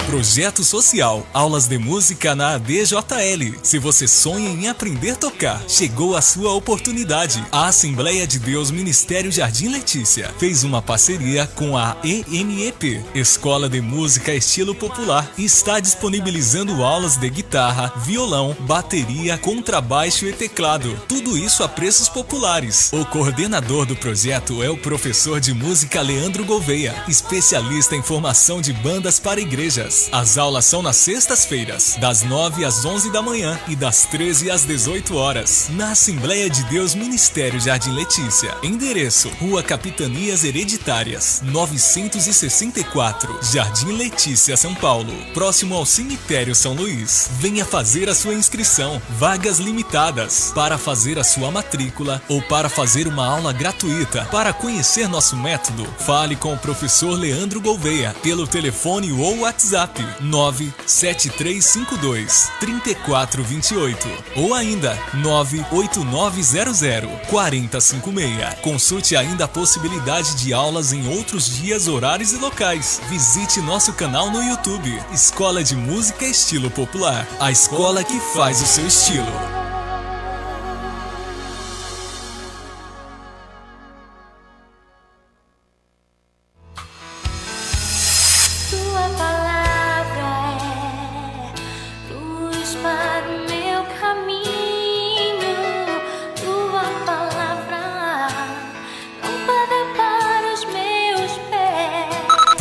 Projeto Social, aulas de música na ADJL. Se você sonha em aprender a tocar, chegou a sua oportunidade. A Assembleia de Deus Ministério Jardim Letícia fez uma parceria com a EMEP, Escola de Música Estilo Popular, e está disponibilizando aulas de guitarra, violão, bateria, contrabaixo e teclado. Tudo isso a preços populares. O coordenador do projeto é o professor de música Leandro Gouveia, especialista em formação de bandas para igrejas. As aulas são nas sextas-feiras, das 9 às 11 da manhã e das 13 às 18 horas, na Assembleia de Deus Ministério Jardim Letícia. Endereço: Rua Capitanias Hereditárias, 964, Jardim Letícia, São Paulo, próximo ao Cemitério São Luís. Venha fazer a sua inscrição. Vagas limitadas. Para fazer a sua matrícula ou para fazer uma aula gratuita. Para conhecer nosso método, fale com o professor Leandro Gouveia pelo telefone ou WhatsApp 97352-3428 ou ainda 98900-4056. Consulte ainda a possibilidade de aulas em outros dias, horários e locais. Visite nosso canal no YouTube, Escola de Música Estilo Popular, a escola que faz o seu estilo. Tua palavra é luz para o meu caminho. Tua palavra lâmpada para os meus pés.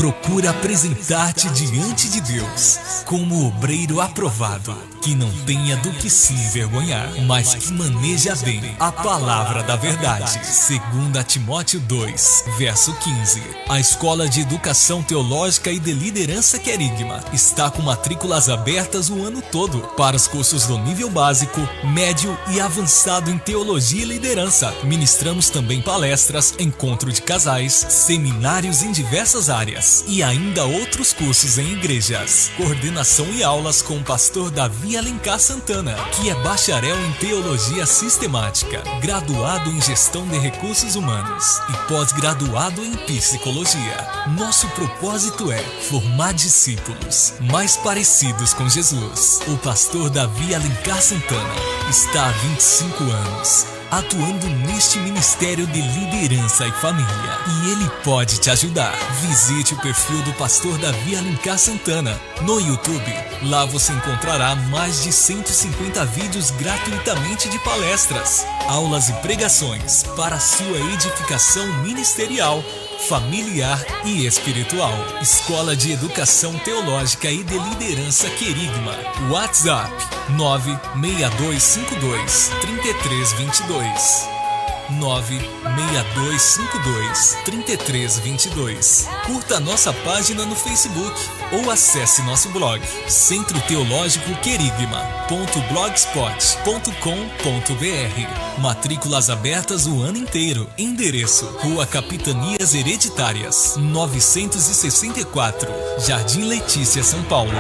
procura apresentar-te diante de Deus como obreiro aprovado, que não tenha do que se envergonhar, mas que maneja bem a palavra da verdade. 2 Timóteo 2, verso 15. A Escola de Educação Teológica e de Liderança Querigma está com matrículas abertas o ano todo para os cursos do nível básico, médio e avançado em Teologia e Liderança. Ministramos também palestras, encontro de casais, seminários em diversas áreas e ainda outros cursos em igrejas. Coordenação e aulas com o pastor Davi Alencar Santana, que é bacharel em Teologia Sistemática, graduado em Gestão de Recursos Humanos e pós-graduado em Psicologia. Nosso propósito é formar discípulos mais parecidos com Jesus. O pastor Davi Alencar Santana está há 25 anos atuando neste ministério de liderança e família, e ele pode te ajudar. Visite o perfil do pastor Davi Alencar Santana no YouTube. Lá você encontrará mais de 150 vídeos gratuitamente de palestras, aulas e pregações para sua edificação ministerial, familiar e espiritual. Escola de Educação Teológica e de Liderança Querigma. WhatsApp 96252-3322. 96252-3322. Curta nossa página no Facebook ou acesse nosso blog Centro Teológico Querigma.blogspot.com.br. Matrículas abertas o ano inteiro. Endereço: Rua Capitanias Hereditárias, 964, Jardim Letícia, São Paulo.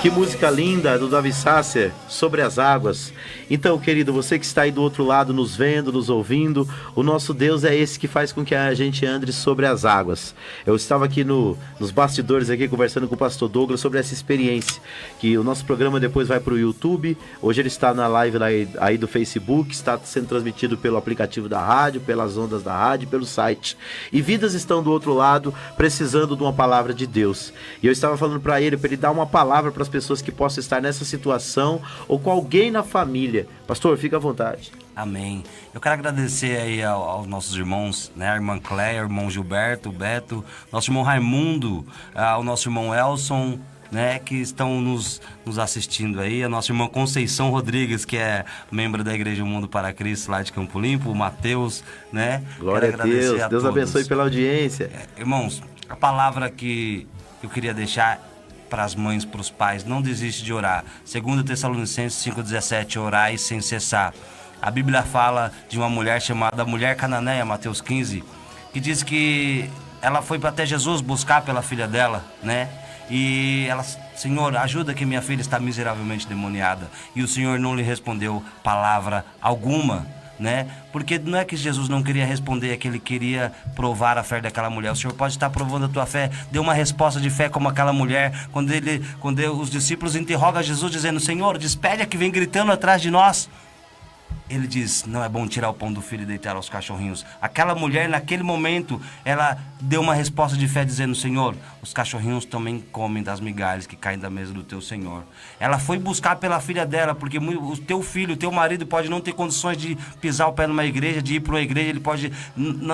Que música linda do Davi Sasser, Sobre as Águas. Então, querido, você que está aí do outro lado nos vendo, nos ouvindo, o nosso Deus é esse que faz com que a gente ande sobre as águas. Eu estava aqui nos bastidores aqui conversando com o pastor Douglas sobre essa experiência, que o nosso programa depois vai para o YouTube. Hoje ele está na live aí do Facebook, está sendo transmitido pelo aplicativo da rádio, pelas ondas da rádio, pelo site. E vidas estão do outro lado precisando de uma palavra de Deus. E eu estava falando para ele dar uma palavra para as pessoas que possam estar nessa situação ou com alguém na família. Pastor, fica à vontade. Amém. Eu quero agradecer aí aos nossos irmãos, né? A irmã Cléia, o irmão Gilberto, o Beto, nosso irmão Raimundo, o nosso irmão Elson, né, que estão nos assistindo aí, a nossa irmã Conceição Rodrigues, que é membro da Igreja Mundo para Cristo lá de Campo Limpo, o Mateus, né? Glória a Deus, Deus todos. abençoe pela audiência. Irmãos, a palavra que eu queria deixar para as mães, para os pais, não desiste de orar. 2 Tessalonicenses 5,17, orai sem cessar. A Bíblia fala de uma mulher chamada Mulher Cananeia, Mateus 15, que diz que ela foi até Jesus buscar pela filha dela, né? E ela, Senhor, ajuda que minha filha está miseravelmente demoniada. E o Senhor não lhe respondeu palavra alguma, né? Porque não é que Jesus não queria responder, é que ele queria provar a fé daquela mulher. O Senhor pode estar provando a tua fé. Dê uma resposta de fé como aquela mulher, quando os discípulos interrogam Jesus dizendo: Senhor, despede a que vem gritando atrás de nós. Ele diz: não é bom tirar o pão do filho e deitar aos cachorrinhos. Aquela mulher, naquele momento, ela deu uma resposta de fé dizendo: Senhor, os cachorrinhos também comem das migalhas que caem da mesa do teu Senhor. Ela foi buscar pela filha dela, porque o teu filho, o teu marido pode não ter condições de pisar o pé numa igreja, de ir para uma igreja, ele pode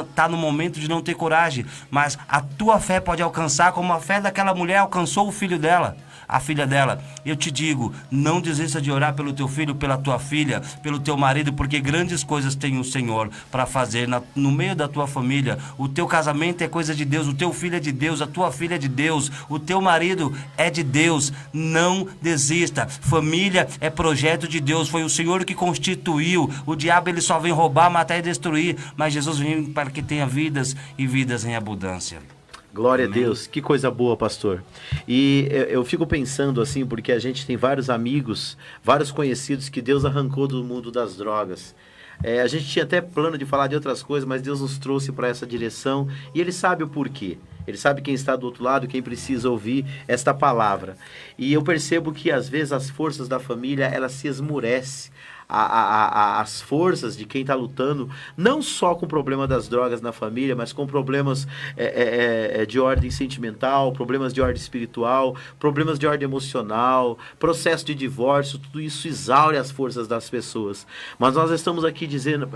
estar no momento de não ter coragem, mas a tua fé pode alcançar como a fé daquela mulher alcançou o filho dela, a filha dela. Eu te digo, não desista de orar pelo teu filho, pela tua filha, pelo teu marido, porque grandes coisas tem o Senhor para fazer no meio da tua família. O teu casamento é coisa de Deus, o teu filho é de Deus, a tua filha é de Deus, o teu marido é de Deus. Não desista. Família é projeto de Deus, foi o Senhor que constituiu. O diabo ele só vem roubar, matar e destruir, mas Jesus vem para que tenha vidas e vidas em abundância. Glória Amém. a Deus, que coisa boa, pastor. E eu fico pensando assim, porque a gente tem vários amigos, vários conhecidos que Deus arrancou do mundo das drogas. A gente tinha até plano de falar de outras coisas, mas Deus nos trouxe para essa direção e Ele sabe o porquê. Ele sabe quem está do outro lado, quem precisa ouvir esta palavra. E eu percebo que às vezes as forças da família, elas se esmurecem. As forças de quem está lutando, não só com o problema das drogas na família, mas com problemas de ordem sentimental, problemas de ordem espiritual, problemas de ordem emocional, processo de divórcio, tudo isso exaure as forças das pessoas. Mas nós estamos aqui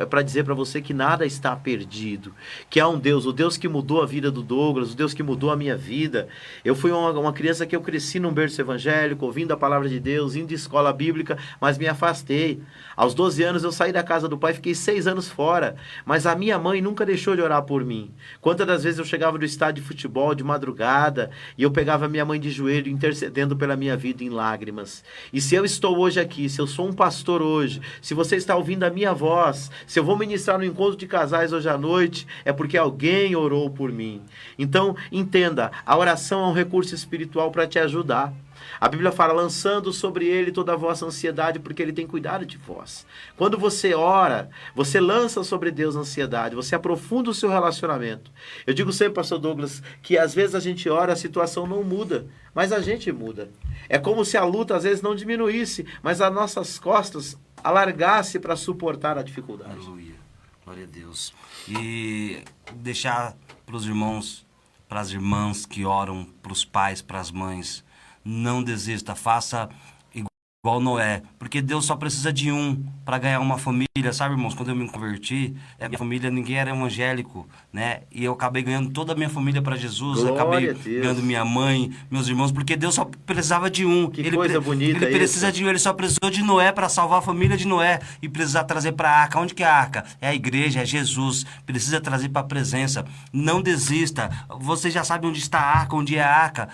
para dizer para você que nada está perdido, que há um Deus, o Deus que mudou a vida do Douglas, o Deus que mudou a minha vida. Eu fui uma criança que eu cresci num berço evangélico, ouvindo a palavra de Deus, indo de escola bíblica, mas me afastei. Aos 12 anos eu saí da casa do pai, fiquei 6 anos fora, mas a minha mãe nunca deixou de orar por mim. Quantas das vezes eu chegava do estádio de futebol de madrugada e eu pegava a minha mãe de joelho intercedendo pela minha vida em lágrimas. E se eu estou hoje aqui, se eu sou um pastor hoje, se você está ouvindo a minha voz, se eu vou ministrar no encontro de casais hoje à noite, é porque alguém orou por mim. Então, entenda, a oração é um recurso espiritual para te ajudar. A Bíblia fala, lançando sobre ele toda a vossa ansiedade, porque ele tem cuidado de vós. Quando você ora, você lança sobre Deus a ansiedade, você aprofunda o seu relacionamento. Eu digo sempre, pastor Douglas, que às vezes a gente ora, a situação não muda, mas a gente muda. É como se a luta às vezes não diminuísse, mas as nossas costas alargasse para suportar a dificuldade. Aleluia, glória a Deus. E deixar para os irmãos, para as irmãs que oram, para os pais, para as mães, não desista, faça igual Noé, porque Deus só precisa de um para ganhar uma família, sabe, irmãos? Quando eu me converti, minha família, ninguém era evangélico, né? E eu acabei ganhando toda a minha família para Jesus. Glória acabei a Deus. ganhando minha mãe, meus irmãos, porque Deus só precisava de um. Que coisa bonita Ele precisa isso. de um, ele só precisou de Noé para salvar a família de Noé e precisar trazer para a arca. Onde que é a arca? É a igreja, é Jesus. Precisa trazer para a presença. Não desista. Você já sabe onde está a arca, onde é a arca.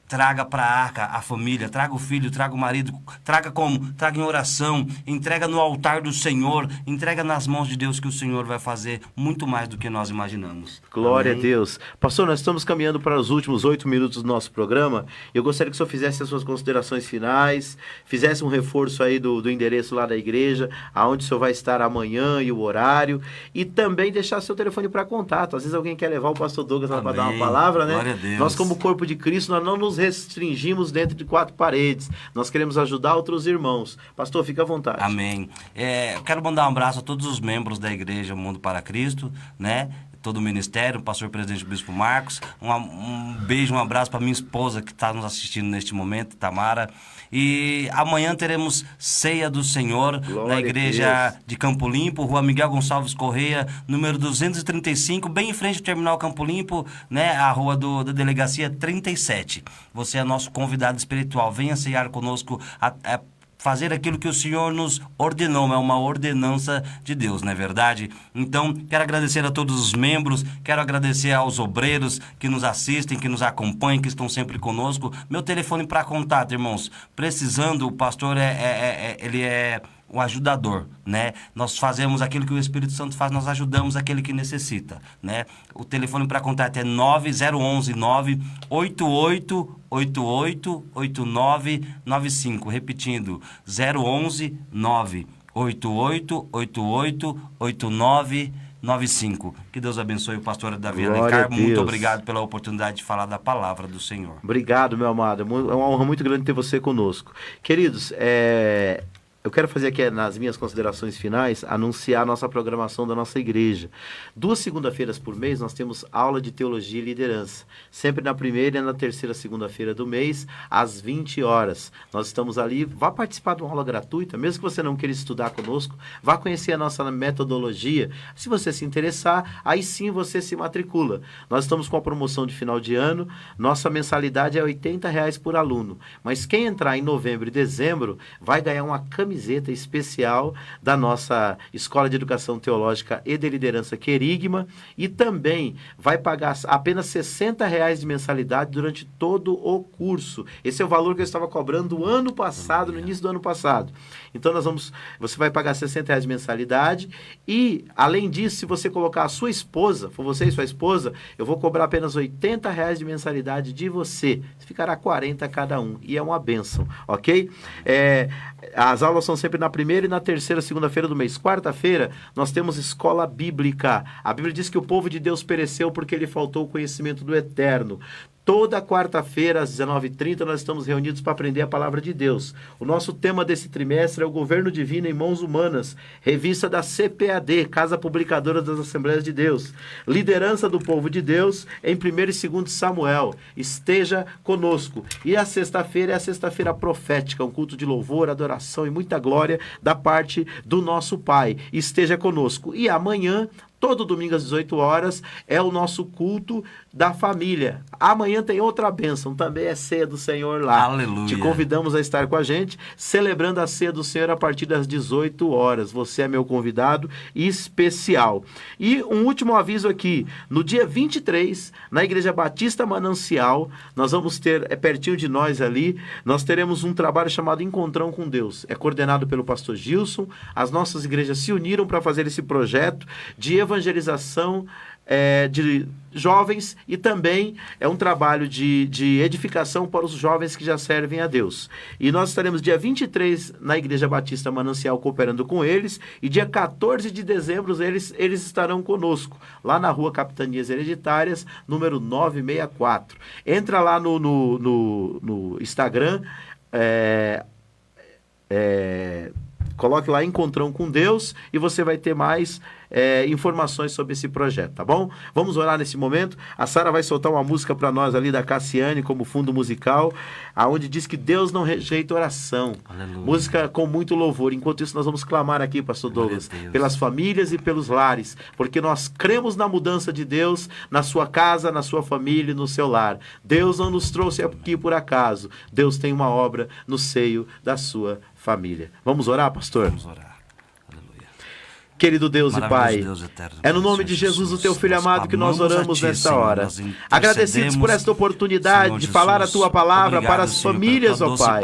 Traga para a arca a família, traga o filho, traga o marido, traga como? Traga em oração, entrega no altar do Senhor, entrega nas mãos de Deus que o Senhor vai fazer muito mais do que nós imaginamos. Glória Amém? a Deus. Pastor, nós estamos caminhando para os últimos 8 minutos do nosso programa. Eu gostaria que o senhor fizesse as suas considerações finais, fizesse um reforço aí do endereço lá da igreja, aonde o senhor vai estar amanhã e o horário, e também deixar seu telefone para contato. Às vezes alguém quer levar o pastor Douglas lá para dar uma Amém. palavra, né? Glória a Deus. Nós, como corpo de Cristo, nós não nos restringimos dentro de 4 paredes. Nós queremos ajudar outros irmãos. Pastor, fica à vontade. Amém. Eu quero mandar um abraço a todos os membros da Igreja Mundo para Cristo, né? todo o ministério, o pastor presidente Bispo Marcos. Um beijo, um abraço para minha esposa que está nos assistindo neste momento, Tamara. E amanhã teremos Ceia do Senhor na igreja de Campo Limpo, Rua Miguel Gonçalves Correia, número 235, bem em frente ao Terminal Campo Limpo, né? A rua da Delegacia 37. Você é nosso convidado espiritual. Venha ceiar conosco, fazer aquilo que o Senhor nos ordenou, é uma ordenança de Deus, não é verdade? Então, quero agradecer a todos os membros, quero agradecer aos obreiros que nos assistem, que nos acompanham, que estão sempre conosco. Meu telefone para contato, irmãos, precisando, o pastor ele é o ajudador, né? Nós fazemos aquilo que o Espírito Santo faz, nós ajudamos aquele que necessita, né? O telefone para contato é 9011 988 888995, repetindo, 011 988 888995. Que Deus abençoe o pastor Davi Alencar. Muito obrigado pela oportunidade de falar da palavra do Senhor. Obrigado, meu amado. É uma honra muito grande ter você conosco. Queridos, eu quero fazer aqui, nas minhas considerações finais, anunciar a nossa programação da nossa igreja. 2 segunda-feiras por mês nós temos aula de teologia e liderança. Sempre na primeira e na terceira segunda-feira do mês, às 20 horas. Nós estamos ali, vá participar de uma aula gratuita, mesmo que você não queira estudar conosco, vá conhecer a nossa metodologia. Se você se interessar, aí sim você se matricula. Nós estamos com a promoção de final de ano, nossa mensalidade é R$ 80 por aluno. Mas quem entrar em novembro e dezembro vai ganhar uma camiseta especial da nossa Escola de Educação Teológica e de Liderança Querigma, e também vai pagar apenas R$ 60 de mensalidade durante todo o curso. Esse é o valor que eu estava cobrando no ano passado, no início do ano passado. Então você vai pagar R$ 60 de mensalidade e, além disso, se você colocar a sua esposa, for você e sua esposa, eu vou cobrar apenas R$ 80 de mensalidade de você. Ficará 40 cada um, e é uma bênção, ok? As aulas são sempre na primeira e na terceira segunda-feira do mês. Quarta-feira, nós temos escola bíblica. A Bíblia diz que o povo de Deus pereceu porque lhe faltou o conhecimento do eterno. Toda quarta-feira, às 19h30, nós estamos reunidos para aprender a palavra de Deus. O nosso tema desse trimestre é o Governo Divino em Mãos Humanas, revista da CPAD, Casa Publicadora das Assembleias de Deus. Liderança do povo de Deus em 1º e 2º Samuel. Esteja conosco. E a sexta-feira é a sexta-feira profética, um culto de louvor, adoração e muita glória da parte do nosso Pai. Esteja conosco. E amanhã, todo domingo às 18 horas, é o nosso culto da família. Amanhã tem outra bênção, também é ceia do Senhor lá. Aleluia. Te convidamos a estar com a gente, celebrando a ceia do Senhor a partir das 18 horas. Você é meu convidado especial. E um último aviso aqui, no dia 23, na Igreja Batista Manancial, nós vamos ter, pertinho de nós ali, nós teremos um trabalho chamado Encontrão com Deus. É coordenado pelo pastor Gilson. As nossas igrejas se uniram para fazer esse projeto de evangelização de jovens, e também é um trabalho de edificação para os jovens que já servem a Deus. E nós estaremos dia 23 na Igreja Batista Manancial cooperando com eles, e dia 14 de dezembro eles estarão conosco, lá na Rua Capitanias Hereditárias, número 964. Entra lá no Instagram, coloque lá Encontrão com Deus e você vai ter mais informações sobre esse projeto, tá bom? Vamos orar nesse momento. A Sara vai soltar uma música para nós ali da Cassiane como fundo musical, aonde diz que Deus não rejeita oração. Aleluia. Música com muito louvor. Enquanto isso, nós vamos clamar aqui, pastor Douglas, pelas famílias e pelos lares, porque nós cremos na mudança de Deus na sua casa, na sua família e no seu lar. Deus não nos trouxe aqui por acaso. Deus tem uma obra no seio da sua família. Vamos orar, pastor? Vamos orar. Querido Deus e Pai, Deus eterno, é no nome de Jesus, o Teu Filho amado, que nós oramos nesta hora. Agradecidos por esta oportunidade de falar a Tua palavra para as famílias, ó Pai.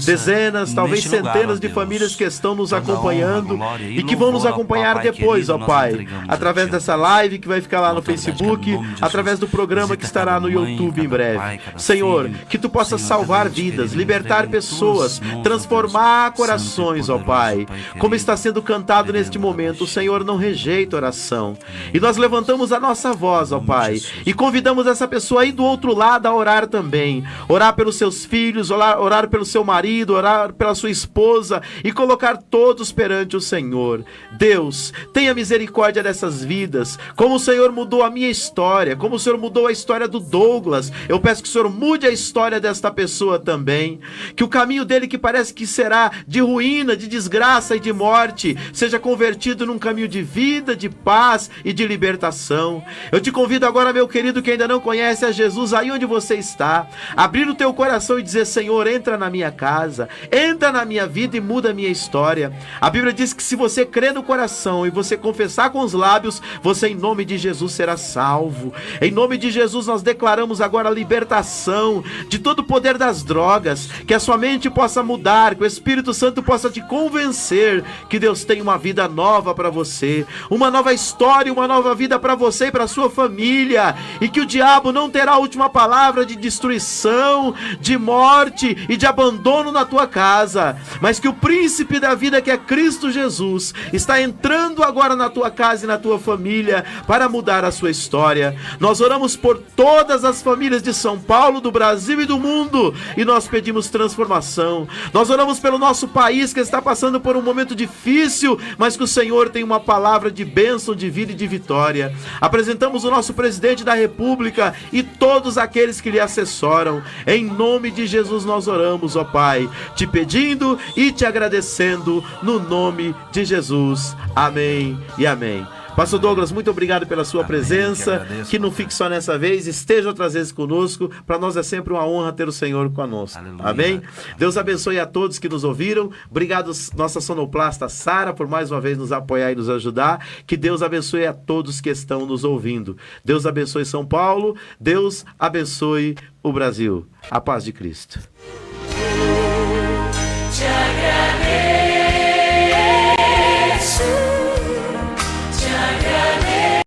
Dezenas, talvez centenas de famílias que estão nos acompanhando e que vão nos acompanhar depois, ó Pai. Através dessa live que vai ficar lá no Facebook, através do programa que estará no YouTube em breve. Senhor, que Tu possas salvar vidas, libertar pessoas, transformar corações, ó Pai. Como está sendo cantado neste momento, momento. O Senhor não rejeita oração. E nós levantamos a nossa voz, ó Pai, e convidamos essa pessoa aí do outro lado a orar também. Orar pelos seus filhos, orar pelo seu marido, orar pela sua esposa e colocar todos perante o Senhor. Deus, tenha misericórdia dessas vidas. Como o Senhor mudou a minha história, como o Senhor mudou a história do Douglas, eu peço que o Senhor mude a história desta pessoa também. Que o caminho dele, que parece que será de ruína, de desgraça e de morte, seja convertido num caminho de vida, de paz e de libertação. Eu te convido agora, meu querido, que ainda não conhece a Jesus, aí onde você está, abrir o teu coração e dizer: Senhor, entra na minha casa, entra na minha vida e muda a minha história. A Bíblia diz que se você crer no coração e você confessar com os lábios, você em nome de Jesus será salvo. Em nome de Jesus nós declaramos agora a libertação de todo o poder das drogas, que a sua mente possa mudar, que o Espírito Santo possa te convencer que Deus tem uma vida nova para você, uma nova história, uma nova vida para você e para sua família, e que o diabo não terá a última palavra de destruição, de morte e de abandono na tua casa, mas que o príncipe da vida, que é Cristo Jesus, está entrando agora na tua casa e na tua família para mudar a sua história. Nós oramos por todas as famílias de São Paulo, do Brasil e do mundo, e nós pedimos transformação. Nós oramos pelo nosso país, que está passando por um momento difícil, mas que o Senhor tem uma palavra de bênção, de vida e de vitória. Apresentamos o nosso presidente da República e todos aqueles que lhe assessoram. Em nome de Jesus nós oramos, ó Pai, te pedindo e te agradecendo no nome de Jesus. Amém e amém. Pastor Douglas, muito obrigado pela sua presença, que não fique só nessa vez, esteja outras vezes conosco. Para nós é sempre uma honra ter o Senhor conosco. Aleluia. Amém? Deus abençoe a todos que nos ouviram. Obrigado, nossa sonoplasta Sara, por mais uma vez nos apoiar e nos ajudar. Que Deus abençoe a todos que estão nos ouvindo. Deus abençoe São Paulo, Deus abençoe o Brasil. A paz de Cristo.